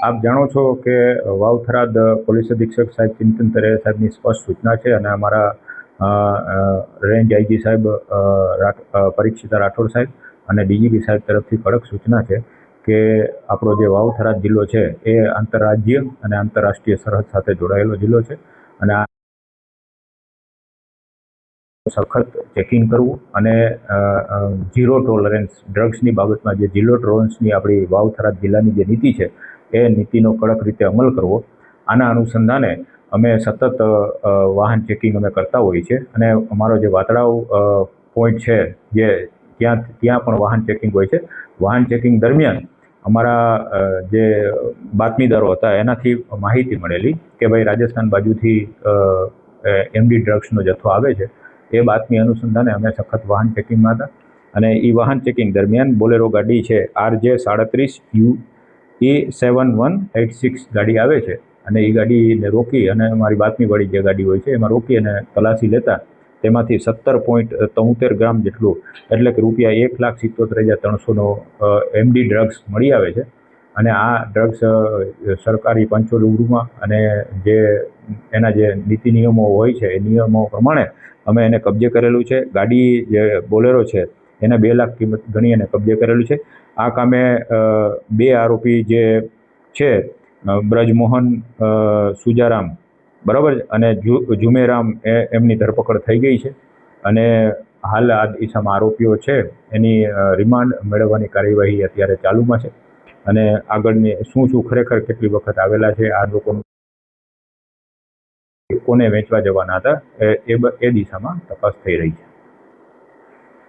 આપ જાણો છો કે વાવ થરાદ પોલીસ અધિક્ષક સાહેબ ચિંતન તરેજા સાહેબની સ્પષ્ટ સૂચના છે અને અમારા રેન્જ આઈજી સાહેબ પરીક્ષિતા રાઠોડ સાહેબ અને ડીજીપી સાહેબ તરફથી કડક સૂચના છે કે આપણો જે વાવ થરાદ જિલ્લો છે એ આંતરરાજ્ય અને આંતરરાષ્ટ્રીય સરહદ સાથે જોડાયેલો જિલ્લો છે અને આ સખત ચેકિંગ કરવું અને ઝીરો ટોલરન્સ ડ્રગ્સની બાબતમાં જે ઝીરો ટોલરન્સની આપણી વાવ થરાદ જિલ્લાની જે નીતિ છે એ નીતિનો કડક રીતે અમલ કરવો. આના અનુસંધાને અમે સતત વાહન ચેકિંગ અમે કરતા હોઈએ છીએ અને અમારો જે વાતળાવ પોઈન્ટ છે જે ત્યાં પણ વાહન ચેકિંગ હોય છે. વાહન ચેકિંગ દરમિયાન અમારા જે બાતમીદારો હતા એનાથી માહિતી મળેલી કે ભાઈ રાજસ્થાન બાજુથી એમડી ડ્રગ્સનો જથ્થો આવે છે. એ બાતમી અનુસંધાને અમે સખત વાહન ચેકિંગમાં હતા અને એ વાહન ચેકિંગ દરમિયાન બોલેરો ગાડી છે RJ37 UE7186 ગાડી આવે છે અને એ ગાડીને રોકી અને અમારી બાતમીવાળી જે ગાડી હોય છે એમાં રોકી અને તલાશી લેતા તેમાંથી 17.73 ગ્રામ જેટલું એટલે કે ₹1,77,300નો એમડી ડ્રગ્સ મળી આવે છે અને આ ડ્રગ્સ સરકારી પંચો રૂબરૂમાં અને જે એના જે નીતિ નિયમો હોય છે એ નિયમો પ્રમાણે અમે એને કબજે કરેલું છે. ગાડી જે બોલેરો છે એને 2 લાખ કિંમત ગણી અને કબજે કરેલું છે. આ કામે 2 આરોપી જે છે બ્રજમોહન સુજારામ બરાબર અને ઝુમેરામ એમની ધરપકડ થઈ ગઈ છે અને હાલ આ દિશામાં આરોપીઓ છે એની રિમાન્ડ મેળવવાની કાર્યવાહી અત્યારે ચાલુમાં છે અને આગળની શું ખરેખર કેટલી વખત આવેલા છે આ લોકોનું કોને વેચવા જવાના હતા એ દિશામાં તપાસ થઈ રહી છે.